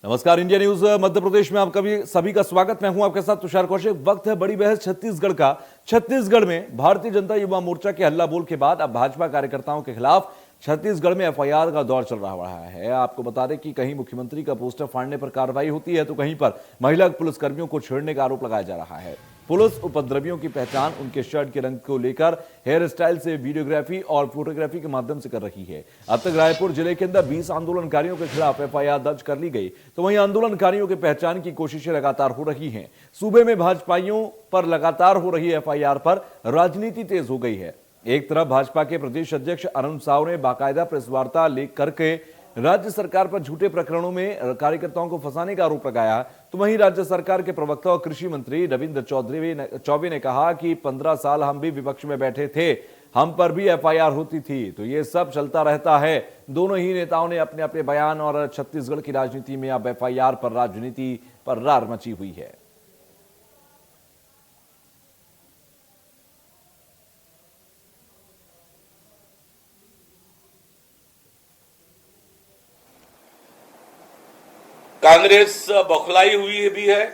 नमस्कार, India news Madhya Pradesh में आपका भी सभी का स्वागत। मैं हूं आपके साथ तुषार कौशिक। वक्त है बड़ी बहस छत्तीसगढ़ का। छत्तीसगढ़ में भारतीय जनता युवा मोर्चा के हल्ला बोल के बाद अब भाजपा कार्यकर्ताओं के खिलाफ छत्तीसगढ़ में एफआईआर का दौर चल रहा है। आपको बता दें कि कहीं मुख्यमंत्री का पोस्टर फाड़ने पर कार्रवाई होती है तो कहीं पर महिला पुलिसकर्मियों को छेड़ने का आरोप लगाया जा रहा है। पुलिस उपद्रवियों की पहचान उनके शर्ट के रंग को लेकर हेयर स्टाइल से वीडियोग्राफी और फोटोग्राफी के माध्यम से कर रही है। अब तक रायपुर जिले के अंदर 20 आंदोलनकारियों के खिलाफ एफआईआर दर्ज कर ली गई, तो वहीं आंदोलनकारियों की पहचान की कोशिशें लगातार हो रही हैं। सूबे में भाजपाइयों पर लगातार हो रही एफआईआर पर राजनीति तेज हो गई है। एक तरफ भाजपा के प्रदेश अध्यक्ष अरुण साव ने बाकायदा प्रेस वार्ता करके राज्य सरकार पर झूठे प्रकरणों में कार्यकर्ताओं को फंसाने का आरोप लगाया, तो वहीं राज्य सरकार के प्रवक्ता और कृषि मंत्री रविंद्र चौबे ने कहा कि 15 साल हम भी विपक्ष में बैठे थे, हम पर भी एफआईआर होती थी, तो ये सब चलता रहता है। दोनों ही नेताओं ने अपने अपने बयान और छत्तीसगढ़ की राजनीति में अब एफआईआर पर राजनीति पर रार मची हुई है। कांग्रेस बौखलाई हुई भी है।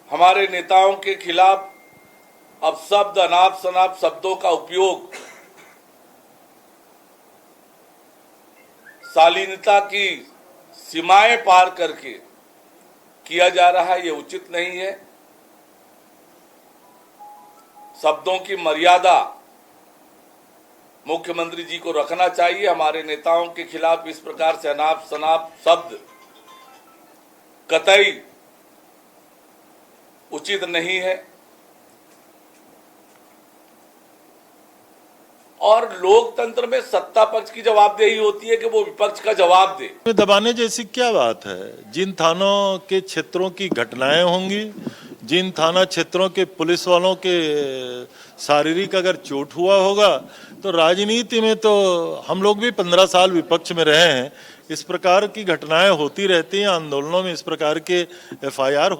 हमारे नेताओं के खिलाफ अब शब्द अनाप शनाप शब्दों का उपयोग शालीनता की सीमाएं पार करके किया जा रहा है। ये उचित नहीं है। शब्दों की मर्यादा मुख्यमंत्री जी को रखना चाहिए। हमारे नेताओं के खिलाफ इस प्रकार से अनाप शनाप शब्द कतई उचित नहीं है और लोकतंत्र में सत्ता पक्ष की जवाबदेही होती है कि वो विपक्ष का जवाब दे। दबाने जैसी क्या बात है? जिन थानों के क्षेत्रों की घटनाएं होंगी, जिन थाना क्षेत्रों के पुलिस वालों के शारीरिक अगर चोट हुआ होगा, तो राजनीति में तो हम लोग भी 15 साल विपक्ष में रहे हैं। इस प्रकार की घटनाएं होती रहती हैं। आंदोलनों में इस प्रकार के एफआईआर।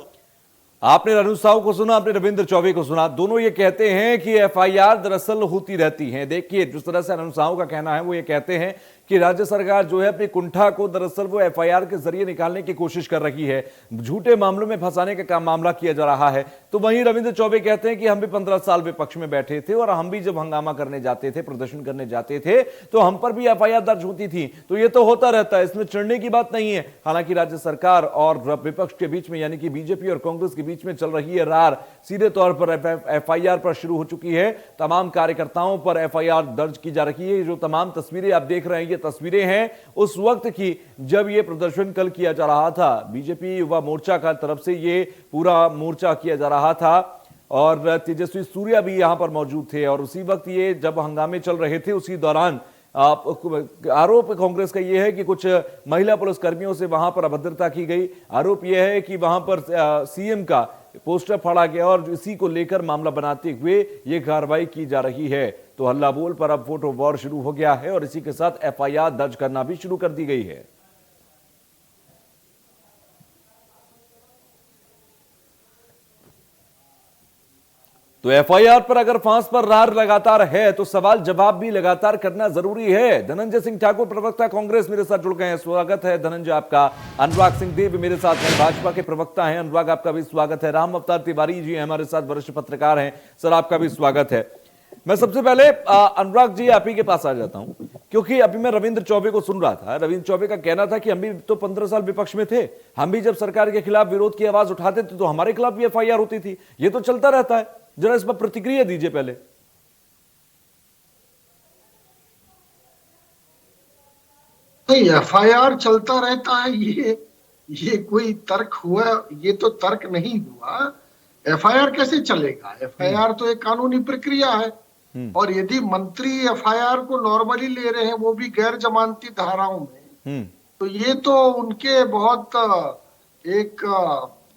आपने अरुण साव को सुना, आपने रविंद्र चौबे को सुना। दोनों ये कहते हैं कि एफआईआर दरअसल होती रहती हैं। देखिए, जिस तरह से अरुण साव का कहना है, वो ये कहते हैं कि राज्य सरकार जो है अपनी कुंठा को दरअसल वो एफआईआर के जरिए निकालने की कोशिश कर रही है, झूठे मामलों में फंसाने का मामला किया जा रहा है। तो वहीं रविंद्र चौबे कहते हैं कि हम भी 15 साल विपक्ष में बैठे थे और हम भी जब हंगामा करने जाते थे, प्रदर्शन करने जाते थे, तो हम पर भी एफआईआर दर्ज होती थी। तो ये तो होता रहता है, इसमें चिढ़ने की बात नहीं है। हालांकि राज्य सरकार और विपक्ष के बीच में, यानी कि बीजेपी और कांग्रेस के बीच में चल रही है रार, सीधे तौर पर एफआईआर पर शुरू हो चुकी है। तमाम कार्यकर्ताओं पर एफआईआर दर्ज की जा रही है। जो तमाम तस्वीरें आप देख रहे हैं, ये तस्वीरें हैं उस वक्त की जब ये प्रदर्शन कल किया जा रहा था। बीजेपी युवा मोर्चा का तरफ से ये पूरा मोर्चा किया जा रहा था और तेजस्वी सूर्या भी यहां पर मौजूद थे। और उसी वक्त ये जब हंगामे चल रहे थे, उसी दौरान आरोप कांग्रेस का यह है कि कुछ महिला पुलिसकर्मियों से वहां पर अभद्रता की गई। आरोप यह है कि वहां पर सीएम का पोस्टर फाड़ा गया और इसी को लेकर मामला बनाते हुए यह कार्रवाई की जा रही है। तो हल्ला बोल पर अब फोटो वॉर शुरू हो गया है और इसी के साथ एफआईआर दर्ज करना भी शुरू कर दी गई है। तो एफआईआर पर अगर फांस पर रार लगातार है तो सवाल जवाब भी लगातार करना जरूरी है। धनंजय सिंह ठाकुर, प्रवक्ता कांग्रेस, मेरे साथ जुड़ गए हैं। स्वागत है धनंजय आपका। अनुराग सिंह देव मेरे साथ हैं, भाजपा के प्रवक्ता हैं। अनुराग, आपका भी स्वागत है। राम अवतार तिवारी जी हमारे साथ, वरिष्ठ पत्रकार हैं। सर, आपका भी स्वागत है। मैं सबसे पहले अनुराग जी आप ही के पास आ जाता हूं, क्योंकि अभी मैं रविंद्र चौबे को सुन रहा था। रविंद्र चौबे का कहना था कि हम भी तो 15 साल विपक्ष में थे, हम भी जब सरकार के खिलाफ विरोध की आवाज उठाते थे तो हमारे खिलाफ भी एफआईआर होती थी। ये तो चलता रहता है। जरा इस पर प्रतिक्रिया दीजिए पहले। नहीं, एफआईआर चलता रहता है, ये कोई तर्क हुआ? ये तो तर्क नहीं हुआ। एफआईआर कैसे चलेगा? एफआईआर तो एक कानूनी प्रक्रिया है और यदि मंत्री एफआईआर को नॉर्मली ले रहे हैं, वो भी गैर जमानती धाराओं में, तो ये तो उनके बहुत एक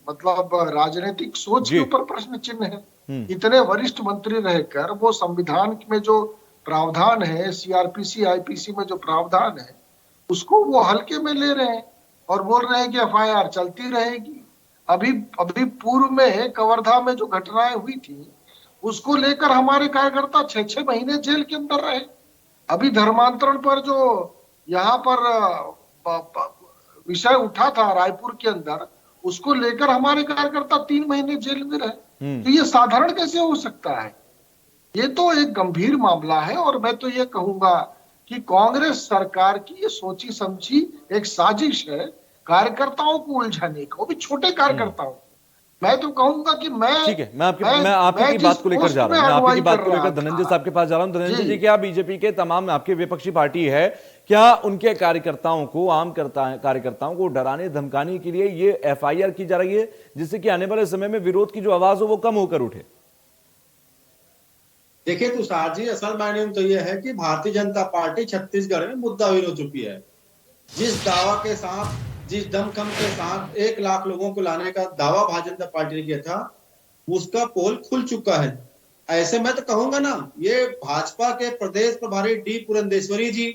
मतलब राजनीतिक सोच के ऊपर प्रश्न चिन्ह है। इतने वरिष्ठ मंत्री रहकर वो संविधान में जो प्रावधान है, सीआरपीसी आईपीसी में जो प्रावधान है, उसको वो हल्के में ले रहे हैं और बोल रहे हैं कि एफआईआर चलती रहेगी। अभी पूर्व में कवर्धा में जो घटनाएं हुई थी, उसको लेकर हमारे कार्यकर्ता 6-6 महीने जेल के अंदर रहे। अभी धर्मांतरण पर जो यहाँ पर विषय उठा था रायपुर के अंदर, उसको लेकर हमारे कार्यकर्ता 3 महीने जेल में रहे। तो ये साधारण कैसे हो सकता है? ये तो एक गंभीर मामला है। और मैं तो ये कहूंगा कि कांग्रेस सरकार की ये सोची समझी एक साजिश है कार्यकर्ताओं को उलझाने का, वो भी छोटे कार्यकर्ताओं। मैं तो कहूंगा कि ठीक है, मैं आपकी की बात को लेकर जा रहा हूं, मैं आपकी बात को लेकर धनंजय साहब के पास जा रहा हूं। धनंजय जी, क्या बीजेपी के तमाम, आपकी विपक्षी पार्टी है, क्या उनके कार्यकर्ताओं को, कार्यकर्ताओं को डराने धमकाने के लिए ये एफआईआर की जा रही है, जिससे कि आने वाले समय में विरोध की जो आवाज हो वो कम होकर उठे? देखिए तुषार जी, असल मायने में तो यह है कि भारतीय जनता पार्टी छत्तीसगढ़ में मुद्दाविर हो चुकी है। जिस दावा के साथ, जिस दमखम के साथ 1 लाख लोगों को लाने का दावा भारतीय जनता पार्टी ने किया था, उसका पोल खुल चुका है। ऐसे मैं तो कहूंगा ना, ये भाजपा के प्रदेश प्रभारी डी पुरंदेश्वरी जी,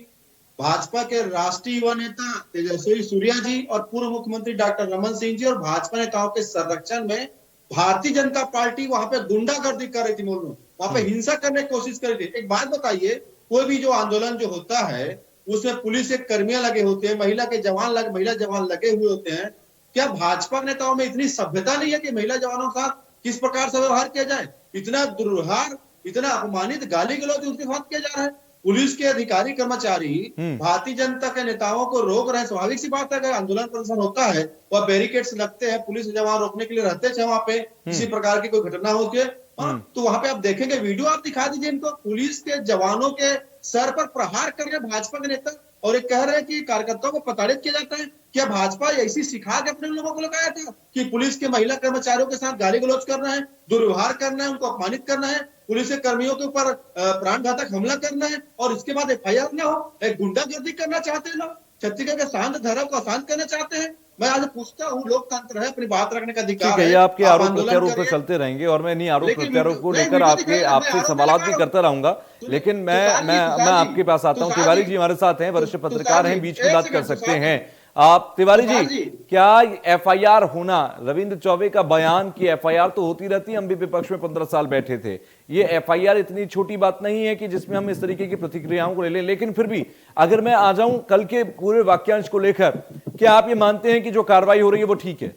भाजपा के राष्ट्रीय युवा नेता तेजस्वी सूर्या जी और पूर्व मुख्यमंत्री डॉक्टर रमन सिंह जी और भाजपा नेताओं के संरक्षण में भारतीय जनता पार्टी वहां पे गुंडागर्दी कर रही थी, वहां पे हिंसा करने की कोशिश कर रही थी। एक बात बताइए, कोई भी जो आंदोलन जो होता है उसमें पुलिस के कर्मियां लगे होते हैं, महिला जवान लगे हुए होते हैं। क्या भाजपा नेताओं में इतनी सभ्यता नहीं है कि महिला जवानों के साथ किस प्रकार से व्यवहार किया जाए? इतना दुर्व्यवहार, इतना अपमानित, गाली गलौज उनके साथ किया जा रहा है। पुलिस के अधिकारी कर्मचारी भारतीय जनता के नेताओं को रोक रहे हैं। स्वाभाविक सी बात है, अगर आंदोलन प्रदर्शन होता है और बैरिकेड्स लगते हैं, पुलिस जवान रोकने के लिए रहते थे वहां पे, किसी प्रकार की कोई घटना हो उसके, तो वहां पे आप देखेंगे, वीडियो आप दिखा दीजिए इनको, पुलिस के जवानों के सर पर प्रहार कर रहे भाजपा के नेता और एक कह रहे हैं कि कार्यकर्ताओं को प्रताड़ित किया जाता है। क्या भाजपा ऐसी सिखा के अपने लोगों को लगाया था कि पुलिस के महिला कर्मचारियों के साथ गाली गलौज करना है, दुर्व्यवहार करना है, उनको अपमानित करना है, पुलिस के कर्मियों के ऊपर प्राणघातक हमला करना है और इसके बाद एफआईआर न हो? एक गुंडागर्दी करना चाहते हैं लोग, छत्तीसगढ़ के शांत धारा को अशांत करना चाहते हैं। मैं आज पूछता हूँ, लोकतंत्र है, अपनी बात रखने का अधिकार है। ये आपके आरोप प्रत्यारोप तो चलते रहेंगे और मैं इन्हीं आरोप प्रत्यारोप को लेकर आपसे सवाल भी करता रहूंगा, लेकिन मैं आपके पास आता हूं। तिवारी जी हमारे साथ हैं, वरिष्ठ पत्रकार हैं, बीच की बात कर सकते हैं आप। तिवारी जी, क्या एफआईआर होना, रविंद्र चौबे का बयान कि एफआईआर तो होती रहती, हम भी विपक्ष में 15 साल बैठे थे, ये एफआईआर इतनी छोटी बात नहीं है कि जिसमें हम इस तरीके की प्रतिक्रियाओं को ले लें? लेकिन फिर भी अगर मैं आ जाऊं कल के पूरे वाक्यांश को लेकर, क्या आप ये मानते हैं कि जो कार्रवाई हो रही है वो ठीक है?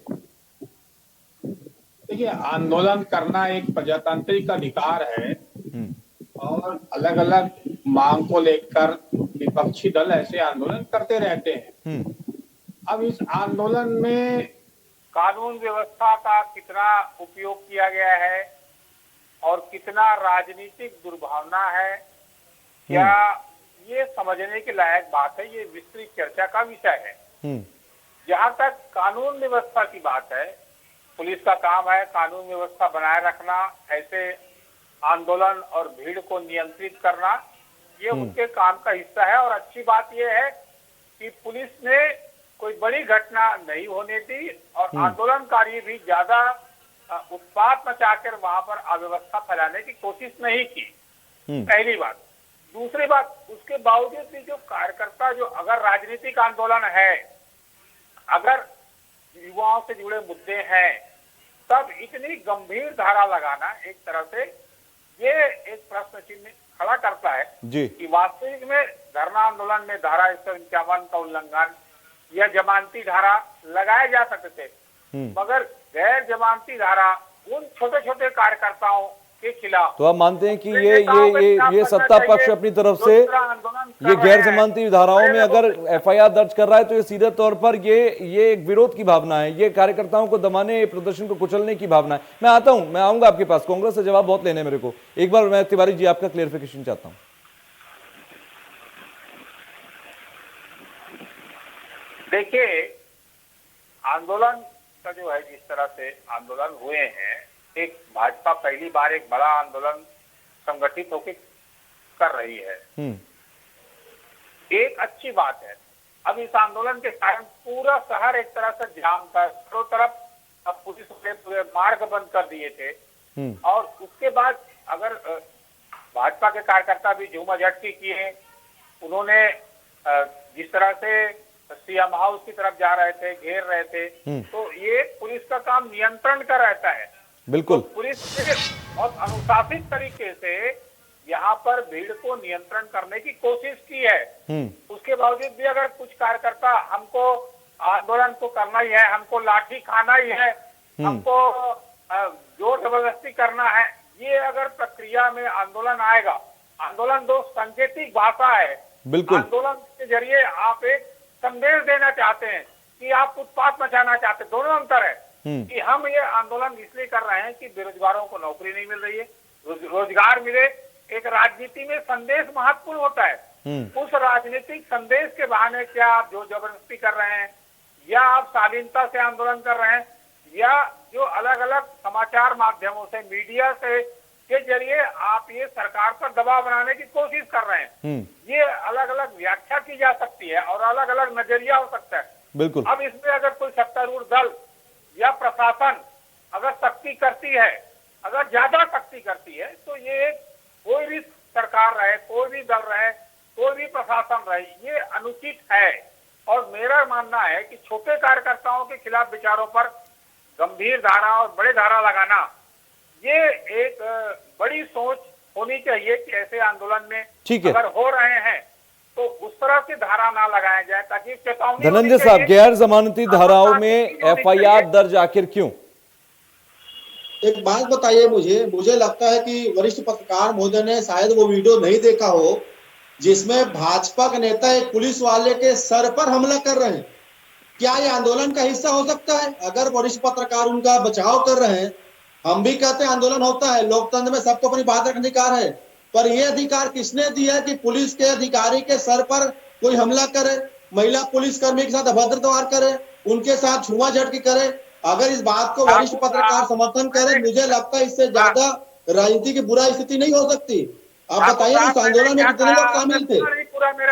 देखिए, आंदोलन करना एक प्रजातांत्रिक अधिकार है और अलग अलग मांग को लेकर विपक्षी दल ऐसे आंदोलन करते रहते हैं। अब इस आंदोलन में कानून व्यवस्था का कितना उपयोग किया गया है और कितना राजनीतिक दुर्भावना है, क्या ये समझने के लायक बात है। ये विस्तृत चर्चा का विषय है। जहां तक कानून व्यवस्था की बात है, पुलिस का काम है कानून व्यवस्था बनाए रखना, ऐसे आंदोलन और भीड़ को नियंत्रित करना, ये उनके काम का हिस्सा है। और अच्छी बात यह है कि पुलिस ने कोई बड़ी घटना नहीं होने दी और आंदोलनकारी भी ज्यादा उत्पात मचाकर वहां पर अव्यवस्था फैलाने की कोशिश नहीं की। पहली बात। दूसरी बात, उसके बावजूद भी जो कार्यकर्ता, जो अगर राजनीतिक आंदोलन है, अगर युवाओं से जुड़े मुद्दे हैं, तब इतनी गंभीर धारा लगाना एक तरह से ये एक प्रश्न चिन्ह खड़ा करता है कि वास्तविक में धरना आंदोलन में धारा 151 का उल्लंघन या जमानती धारा लगाए जा सकते थे, मगर गैर जमानती धारा उन छोटे छोटे कार्यकर्ताओं के खिलाफ। तो आप मानते हैं कि ये सत्ता पक्ष अपनी तरफ से ये गैर जमानती धाराओं में अगर एफआईआर दर्ज कर रहा है तो ये सीधे तौर पर ये एक विरोध की भावना है, ये कार्यकर्ताओं को दबाने, प्रदर्शन को कुचलने की भावना है। मैं आता हूं, मैं आऊंगा आपके पास, कांग्रेस से जवाब बहुत लेने मेरे को। एक बार मैं तिवारी जी आपका क्लियरिफिकेशन चाहता हूं। देखिए, आंदोलन का जो है, जिस तरह से आंदोलन हुए हैं, एक भाजपा पहली बार एक बड़ा आंदोलन संगठित होकर कर रही है, एक अच्छी बात है। अब इस आंदोलन के कारण पूरा शहर एक तरह से जाम था, चारों तरफ अब पुलिस ने पूरे मार्ग बंद कर दिए थे। और उसके बाद अगर भाजपा के कार्यकर्ता भी झूमाझटकी किए, उन्होंने जिस तरह से सीएम हाउस की तरफ जा रहे थे, घेर रहे थे, तो ये पुलिस का काम नियंत्रण का रहता है। बिल्कुल, तो पुलिस ने बहुत अनुशासित तरीके से यहाँ पर भीड़ को नियंत्रण करने की कोशिश की है। उसके बावजूद भी अगर कुछ कार्यकर्ता हमको आंदोलन को करना ही है, हमको लाठी खाना ही है, हमको जोर जबरदस्ती करना है, ये अगर प्रक्रिया में आंदोलन आएगा, आंदोलन दो सांकेतिक भाषा है। बिल्कुल। आंदोलन के जरिए आप एक संदेश देना चाहते हैं कि आप उत्पात मचाना चाहते हैं, दोनों अंतर है। कि हम ये आंदोलन इसलिए कर रहे हैं कि बेरोजगारों को नौकरी नहीं मिल रही है, रोजगार मिले। एक राजनीति में संदेश महत्वपूर्ण होता है, उस राजनीतिक संदेश के बहाने क्या आप जो जबरदस्ती कर रहे हैं, या आप शालीनता से आंदोलन कर रहे हैं, या जो अलग अलग समाचार माध्यमों से, मीडिया से के जरिए आप ये सरकार पर दबाव बनाने की कोशिश कर रहे हैं। ये अलग अलग व्याख्या की जा सकती है और अलग अलग नजरिया हो सकता है। बिल्कुल। अब इसमें अगर कोई सत्तारूढ़ दल या प्रशासन अगर सख्ती करती है, अगर ज्यादा सख्ती करती है, तो ये कोई भी सरकार रहे, कोई भी दल रहे, कोई भी प्रशासन रहे, ये अनुचित है। और मेरा मानना है कि छोटे कार्यकर्ताओं के खिलाफ विचारों पर गंभीर धारा और बड़े धारा लगाना, ये एक बड़ी सोच होनी चाहिए कि ऐसे आंदोलन में अगर हो रहे हैं तो उस तरह की धारा ना लगाया जाए, ताकि चेतावनी। धनंजय साहब, गैर जमानती धाराओं में एफआईआर दर्ज आखिर क्यों? एक बात बताइए मुझे लगता है कि वरिष्ठ पत्रकार महोदय ने शायद वो वीडियो नहीं देखा हो जिसमें भाजपा के नेता एक पुलिस वाले के सर पर हमला कर रहे हैं। क्या ये आंदोलन का हिस्सा हो सकता है? अगर वरिष्ठ पत्रकार उनका बचाव कर रहे हैं, हम भी कहते हैं आंदोलन होता है, लोकतंत्र में सबको अपनी बात रखने का अधिकार है, पर यह अधिकार किसने दिया है कि पुलिस के अधिकारी के सर पर कोई हमला करे, महिला पुलिसकर्मी के साथ अभद्र व्यवहार करे, उनके साथ छुआ झटकी करे? अगर इस बात को वरिष्ठ पत्रकार समर्थन करे, मुझे लगता है इससे ज्यादा राजनीति की बुरा स्थिति नहीं हो सकती। आप बताइए उस आंदोलन में कितने लोग शामिल थे?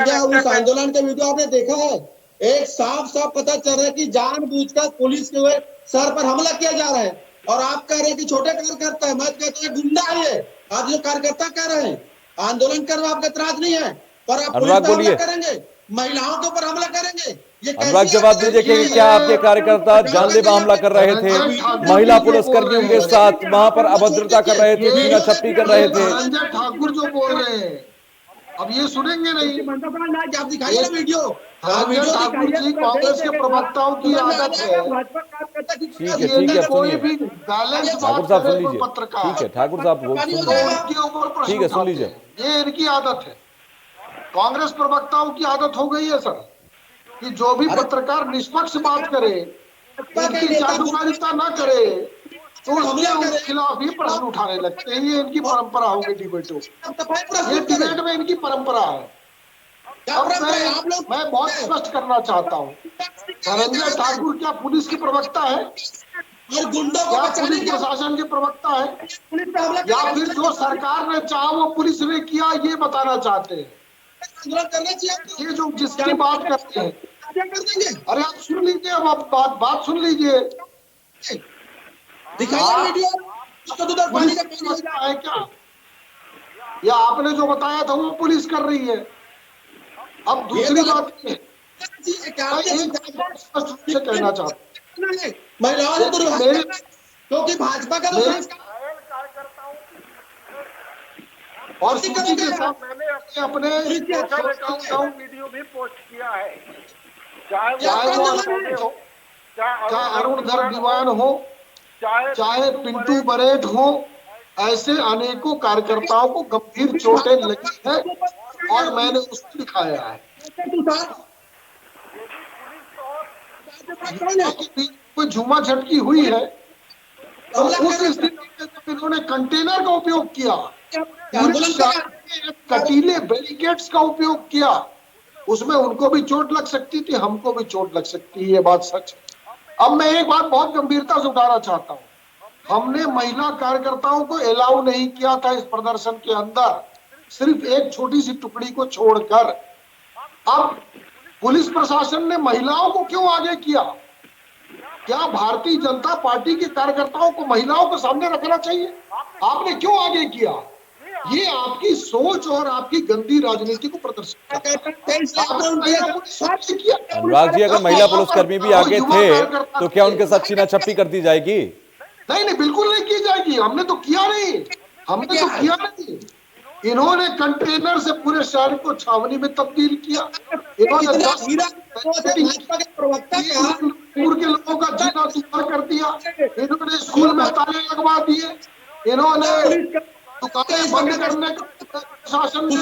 क्या उस आंदोलन का वीडियो आपने देखा है? एक साफ साफ पता चल रहा है कि जानबूझकर पुलिस के सर पर हमला किया जा रहा है। और आप कह रहे हैं कि छोटे कार्यकर्ता है, मैं कहता हूँ गुंडा है ये। आप जो कार्यकर्ता कह रहे हैं आंदोलन कर रहे, आपका एतराज नहीं है, पर आप पुलिस पर हमला करेंगे, महिलाओं के ऊपर हमला करेंगे, ये अनुराग जवाब दीजिए कि क्या आपके कार्यकर्ता जानलेवा हमला कर रहे थे, महिला पुलिसकर्मियों के साथ वहां पर अभद्रता कर रहे थे, छीना झपटी कर रहे थे? संजय ठाकुर जो बोल रहे हैं अब ये सुनेंगे नहीं। आप दिखाइए वीडियो। संजय ठाकुर जी कांग्रेस के प्रवक्ताओं की आदत है, ठीक है, कोई भी बैलेंस ठाकुर साहब सुन लीजिए। ठीक है ठाकुर साहब ठीक है, सुन लीजिए। ये इनकी आदत है, कांग्रेस प्रवक्ताओं की आदत हो गई है सर, कि जो भी पत्रकार निष्पक्ष बात करे, इनकी जागरूकता न करे, तो उसके खिलाफ ही प्रश्न उठाने लगते हैं। ये इनकी परंपरा हो गई डिबेटों, ये डिबेट में इनकी परंपरा है। अब मैं बहुत स्पष्ट करना चाहता हूँ, संजय ठाकुर क्या पुलिस की प्रवक्ता है, क्या पुलिस प्रशासन के प्रवक्ता है, या फिर जो सरकार ने चाहा वो पुलिस ने किया, ये बताना चाहते हैं? ये जो जिसकी बात करते हैं, अरे आप सुन लीजिए, अब आप बात सुन लीजिए। पुलिस है क्या, या आपने जो बताया था वो पुलिस कर रही है? अब दूसरी बात ये स्पष्ट रूप से कहना चाहता हूँ, क्योंकि भाजपा का और सूची के साथ मैंने अपने वीडियो भी पोस्ट किया है, चाहे वो अरुणधर दीवान हो, चाहे पिंटू बरेठ हो, ऐसे अनेकों कार्यकर्ताओं को गंभीर चोटें लगी है और मैंने उसको दिखाया है। कोई झूमा झटकी हुई है तो उस स्थिति में जब इन्होंने कंटेनर का उपयोग किया, कटीले बैरिकेड्स का उपयोग किया, उसमें उनको भी चोट लग सकती थी, हमको भी चोट लग सकती है, ये बात सच है। अब मैं एक बात बहुत गंभीरता से उठाना चाहता हूँ, हमने महिला कार्यकर्ताओं को अलाउ नहीं किया था इस प्रदर्शन के अंदर, सिर्फ एक छोटी सी टुकड़ी को छोड़कर। अब पुलिस प्रशासन ने महिलाओं को क्यों आगे किया? क्या भारतीय जनता पार्टी के कार्यकर्ताओं को महिलाओं को सामने रखना चाहिए? आपने क्यों आगे किया? ये आपकी सोच और आपकी गंदी राजनीति को प्रदर्शित करता है। अनुराग जी, अगर महिला पुलिसकर्मी भी आगे थे तो क्या उनके साथ छीना झपटी कर दी जाएगी? नहीं, बिल्कुल नहीं की जाएगी। हमने तो किया नहीं, हमने तो किया नहीं। इन्होंने कंटेनर से पूरे शहर को छावनी में तब्दील किया। इन्होंने इतना 10 हीरा भाजपा के प्रवक्ता के हाथ में दूर के लोगों का जीना दुश्वार कर दिया। इन्होंने स्कूल में ताले लगवा दिए। इन्होंने दुकानें बंद करने का प्रशासन ने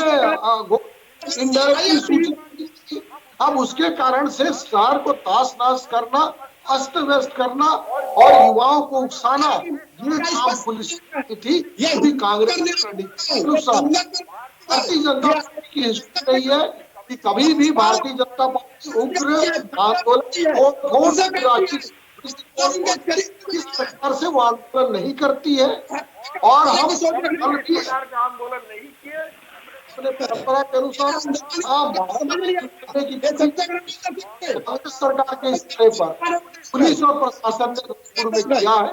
इनडायरेक्टली सूचना दी। अब उसके कारण से शहर को ताश नाश करना, अस्त व्यस्त करना और युवाओं को उकसाना, ये काम पुलिस की थी। ये भी कांग्रेस के अनुसार भारतीय जनता पार्टी की हिस्ट्री रही है कि कभी भी भारतीय जनता पार्टी उग्र आंदोलन और इस प्रकार से वो आंदोलन नहीं करती है। और हम आंदोलन नहीं किए अपने परंपरा के अनुसार कांग्रेस सरकार के स्तर पर पुलिस और प्रशासन ने नागपुर में किया है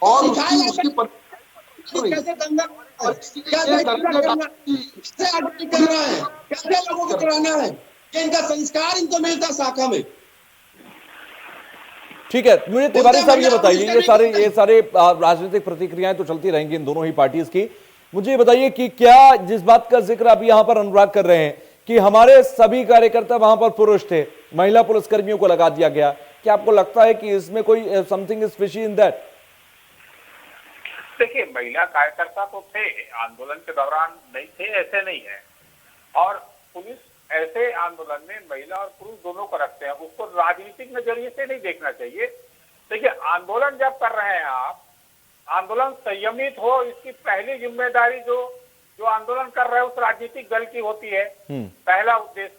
और उसकी कैसे दंगा और कैसे करना है, कैसे लोगों को कराना है कि इनका संस्कार इनको मिलता शाखा में। ठीक है, मुझे तिवारी साहब ये बताइए, ये सारे राजनीतिक प्रतिक्रियाएं तो चलती रहेंगी इन दोनों ही पार्टीज की। मुझे ये बताइए कि क्या जिस बात का जिक्र आप यहां पर अनुराग कर रहे हैं कि हमारे सभी कार्यकर्ता वहां पर पुरुष थे, महिला पुलिसकर्मियों को लगा दिया गया, क्या आपको लगता है कि इसमें कोई something is fishy in that? देखिए, महिला कार्यकर्ता तो थे, आंदोलन के दौरान नहीं थे ऐसे नहीं है, और पुलिस ऐसे आंदोलन में महिला और पुरुष दोनों को रखते हैं, उसको राजनीतिक नजरिए से नहीं देखना चाहिए। देखिए, आंदोलन जब कर रहे हैं आप, आंदोलन संयमित हो, इसकी पहली जिम्मेदारी जो आंदोलन कर रहे हैं उस राजनीतिक दल की होती है, पहला उद्देश्य।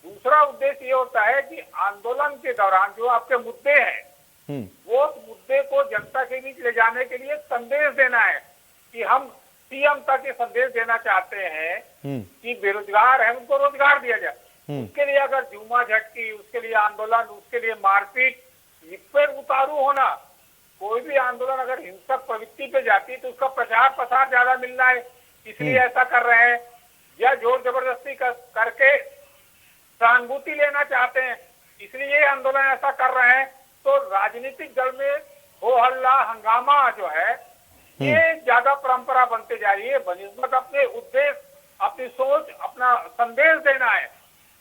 दूसरा उद्देश्य ये होता है कि आंदोलन के दौरान जो आपके मुद्दे हैं वो मुद्दे को जनता के बीच ले जाने के लिए संदेश देना है कि हम सीएम तक ये संदेश देना चाहते हैं कि बेरोजगार है उनको रोजगार दिया जाए। उसके लिए अगर जुमा झटकी, उसके लिए आंदोलन, उसके लिए मारपीट, फिर उतारू होना, कोई भी आंदोलन अगर हिंसक प्रवृत्ति पे जाती है तो उसका प्रचार प्रसार ज्यादा मिलना है, इसलिए ऐसा कर रहे हैं, या जोर जबरदस्ती करके सहानुभूति लेना चाहते हैं, इसलिए ये आंदोलन ऐसा कर रहे हैं। तो राजनीतिक दल में हो हल्ला हंगामा जो है ये ज्यादा परंपरा बनते जा रही है, बनिस्बत अपने उद्देश्य, अपनी सोच, अपना संदेश देना है।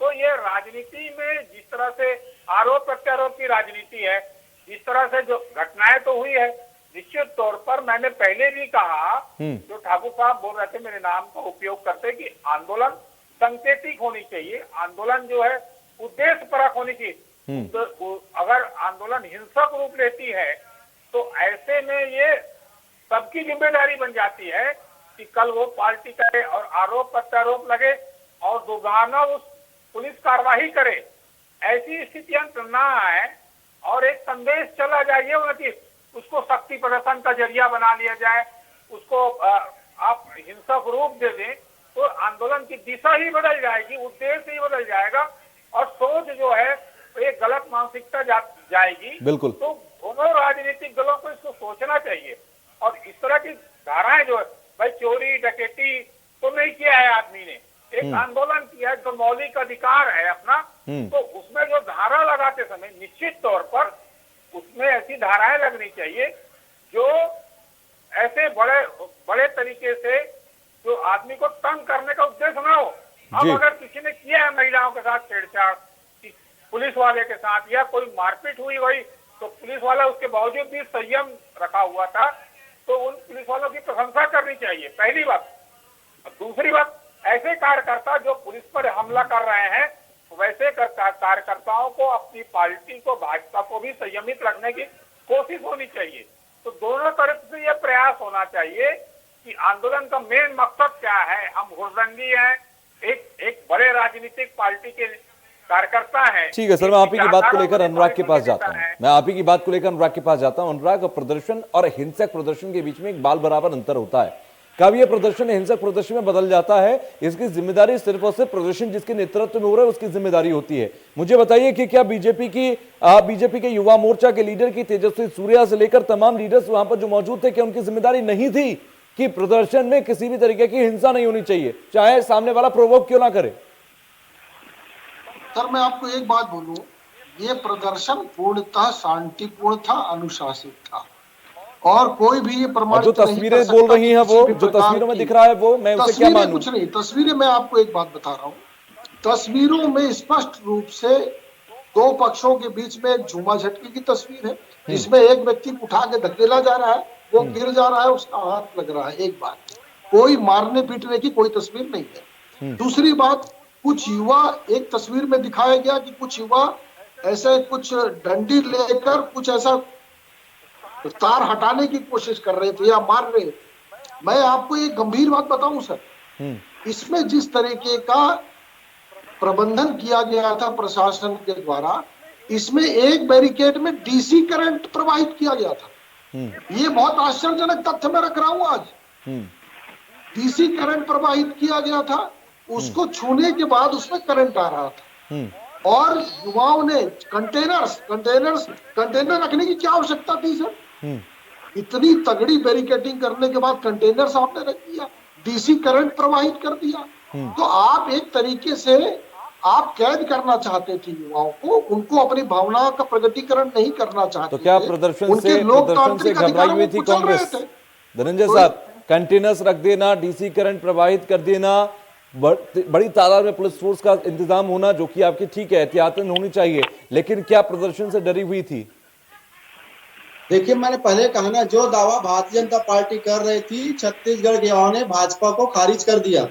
तो ये राजनीति में जिस तरह से आरोप प्रत्यारोप की राजनीति है, जिस तरह से जो घटनाएं तो हुई है, निश्चित तौर पर मैंने पहले भी कहा, जो ठाकुर साहब बोल रहे थे मेरे नाम का उपयोग करते कि आंदोलन संकेतिक होनी चाहिए, आंदोलन जो है उद्देश्य परक होनी चाहिए। तो अगर आंदोलन हिंसक रूप लेती है तो ऐसे में ये सबकी जिम्मेदारी बन जाती है कि कल वो पार्टी करे और आरोप प्रत्यारोप लगे और दोबारा उस पुलिस कार्रवाई करे, ऐसी स्थितियां ना आए और एक संदेश चला जाए कि उसको शक्ति प्रदर्शन का जरिया बना लिया जाए, उसको आप हिंसक रूप दे दें तो आंदोलन की दिशा ही बदल जाएगी, उद्देश्य ही बदल जाएगा और सोच जो है एक गलत मानसिकता जाएगी। बिल्कुल। तो दोनों राजनीतिक दलों को इसको सोचना चाहिए और इस तरह की धाराएं जो है, भाई चोरी डकैती तो नहीं किया है आदमी ने, एक आंदोलन किया है जो मौलिक अधिकार है अपना, तो उसमें जो धारा लगाते समय निश्चित तौर पर उसमें ऐसी धाराएं लगनी चाहिए जो ऐसे बड़े तरीके से जो आदमी को तंग करने का उद्देश्य ना हो। अब अगर किसी ने किया है महिलाओं के साथ छेड़छाड़, पुलिस वाले के साथ या कोई मारपीट हुई तो पुलिस वाला उसके बावजूद भी संयम रखा हुआ था, तो उन पुलिस वालों की प्रशंसा करनी चाहिए, पहली बात। दूसरी बात, ऐसे कार्यकर्ता जो पुलिस पर हमला कर रहे हैं वैसे कार्यकर्ताओं को, अपनी पार्टी को, भाजपा को भी संयमित रखने की कोशिश होनी चाहिए। तो दोनों तरफ से यह प्रयास होना चाहिए कि आंदोलन का मेन मकसद क्या है। हम हुड़दंगी हैं, एक बड़े राजनीतिक पार्टी के कार्यकर्ता है। ठीक है सर, मैं आप ही की बात को लेकर अनुराग के पास जाता हूं। अनुराग, प्रदर्शन और हिंसक प्रदर्शन के बीच में एक बाल बराबर अंतर होता है। कब ये प्रदर्शन हिंसक प्रदर्शन में बदल जाता है, इसकी जिम्मेदारी सिर्फ और सिर्फ प्रदर्शन जिसके नेतृत्व में हो रहा है उसकी जिम्मेदारी होती है। मुझे बताइए कि क्या बीजेपी के युवा मोर्चा के लीडर की तेजस्वी सूर्या से लेकर तमाम लीडर्स वहां पर जो मौजूद थे, क्या उनकी जिम्मेदारी नहीं थी कि प्रदर्शन में किसी भी तरीके की हिंसा नहीं होनी चाहिए, चाहे सामने वाला प्रोवोक क्यों ना करे? सर, मैं आपको एक बात बोलूं, ये प्रदर्शन पूर्णतः शांतिपूर्ण था, अनुशासित था। और कोई भी ये और प्रमाणित जो नहीं कर तस्वीरें सकता बोल रही हैं कि वो किसी भी जो प्रकार तस्वीरों में की- दिख रहा है वो मैं उसे क्या तस्वीरें मानूं? कुछ नहीं, तस्वीरें मैं आपको एक बात बता रहा हूँ, तस्वीरों में स्पष्ट रूप से दो पक्षों के बीच में एक झूमा झटकी की तस्वीर है, जिसमें एक व्यक्ति को उठा के धकेला जा रहा है, वो गिर जा रहा है, उसका हाथ लग रहा है। एक बात, कोई मारने पीटने की कोई तस्वीर नहीं है। दूसरी बात, कुछ युवा, एक तस्वीर में दिखाया गया कि कुछ युवा ऐसे कुछ डंडी लेकर कुछ ऐसा तार हटाने की कोशिश कर रहे थे या मार रहे थे। मैं आपको एक गंभीर बात बताऊं सर, इसमें जिस तरीके का प्रबंधन किया गया था प्रशासन के द्वारा, इसमें एक बैरिकेड में डीसी करंट प्रवाहित किया गया था। ये बहुत आश्चर्यजनक तथ्य मैं रख रहा हूं आज। डीसी करंट प्रवाहित किया गया था, उसको छूने के बाद उसमें करंट आ रहा था और युवाओं ने कंटेनर रखने की क्या आवश्यकता थी सर? इतनी तगड़ी बैरिकेडिंग करने के बाद कंटेनर्स आपने रख दिया, डीसी करंट प्रवाहित कर दिया। तो आप एक तरीके से आप कैद करना चाहते थे युवाओं को, उनको अपनी भावनाओं का प्रकटीकरण नहीं करना चाहते तो क्या थे। प्रदर्शन उनके से लोकतांत्रिक घबराई अधिकारों हुई को थी कुचल रहे कांग्रेस? थे। धनंजय साहब, कंटेनर्स रख देना, डीसी करंट प्रवाहित कर देना, बड़ी तादाद में पुलिस फोर्स का इंतजाम होना, जो कि आपकी ठीक है, एहतियातन होनी चाहिए, लेकिन क्या प्रदर्शन से डरी हुई थी? देखिए, मैंने पहले कहा ना, जो दावा भारतीय जनता पार्टी कर रही थी, छत्तीसगढ़ के युवाओं ने भाजपा को खारिज कर दिया।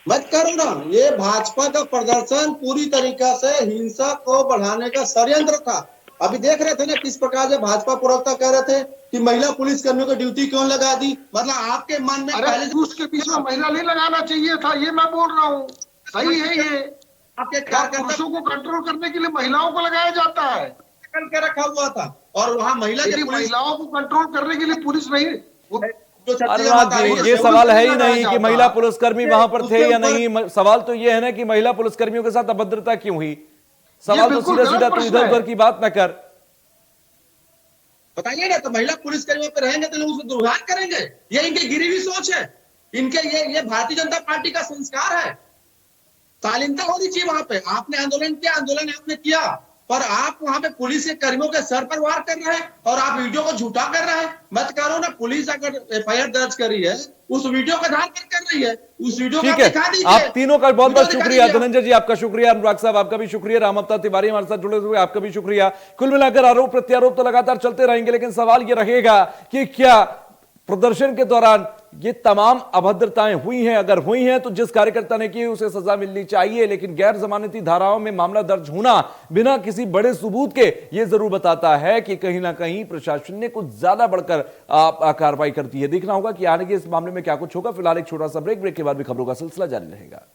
मत करो ना, ये भाजपा का प्रदर्शन पूरी तरीका से हिंसा को बढ़ाने का षड्यंत्र था। अभी देख रहे थे ना किस प्रकार से भाजपा प्रवक्ता कह रहे थे कि महिला पुलिस कर्मियों को ड्यूटी क्यों लगा दी। मतलब आपके मन में अरे उसके बीच में महिला नहीं लगाना चाहिए था, ये मैं बोल रहा हूँ। सही है ये, आपके क्या कार्यकर्ता पुरुषों को कंट्रोल करने के लिए महिलाओं को लगाया जाता है? करके रखा हुआ था और वहां महिला के पुलिस महिलाओं को कंट्रोल करने के लिए पुलिस नहीं, जो छत्तीसगढ़ अनुराग बता रही जी, है, ये वो सवाल है ही लगाया नहीं कि जाता। महिला पुलिसकर्मी वहां पर थे उसके या ऊपर- नहीं। सवाल तो ये है ना कि महिला पुलिसकर्मियों के साथ अभद्रता क्यों हुई। सवाल तो बिल्कुल सीधा गलत सीधा, तो प्रश्न इधर है। उधर की बात ना कर। बताइए ना, तो महिला पुलिसकर्मियों पे रहेंगे तो लोग उसको दुर्व्यवहार करेंगे। ये इनकी गिरी हुई सोच है, इनके ये भारतीय जनता पार्टी का संस्कार है। शालीनता होनी चाहिए वहां पे। आपने आंदोलन किया, आंदोलन आपने किया, पर आप वहां पे पुलिस के कर्मियों के सर पर वार कर रहे हैं और आप वीडियो को झूठा कर रहे हैं। मत करो ना, पुलिस अगर एफआईआर दर्ज करी है उस वीडियो का आधार पर कर रही है, उस वीडियो ठीक का है, दिखा दीजिए। आप तीनों का बहुत बहुत वीडियो दिखा शुक्रिया। दीजिए। धनंजय जी आपका शुक्रिया, अनुराग साहब आपका भी शुक्रिया, रामअवतार तिवारी हमारे साथ जुड़े हुए आपका भी शुक्रिया। कुल मिलाकर आरोप प्रत्यारोप तो लगातार चलते रहेंगे, लेकिन सवाल यह रहेगा कि क्या प्रदर्शन के दौरान ये तमाम अभद्रताएं हुई हैं? अगर हुई हैं तो जिस कार्यकर्ता ने की उसे सजा मिलनी चाहिए, लेकिन गैर जमानती धाराओं में मामला दर्ज होना बिना किसी बड़े सबूत के ये जरूर बताता है कि कहीं ना कहीं प्रशासन ने कुछ ज्यादा बढ़कर कार्रवाई करती है। देखना होगा कि आगे इस मामले में क्या कुछ होगा। फिलहाल एक छोटा सा ब्रेक के बाद भी खबरों का सिलसिला जारी रहेगा।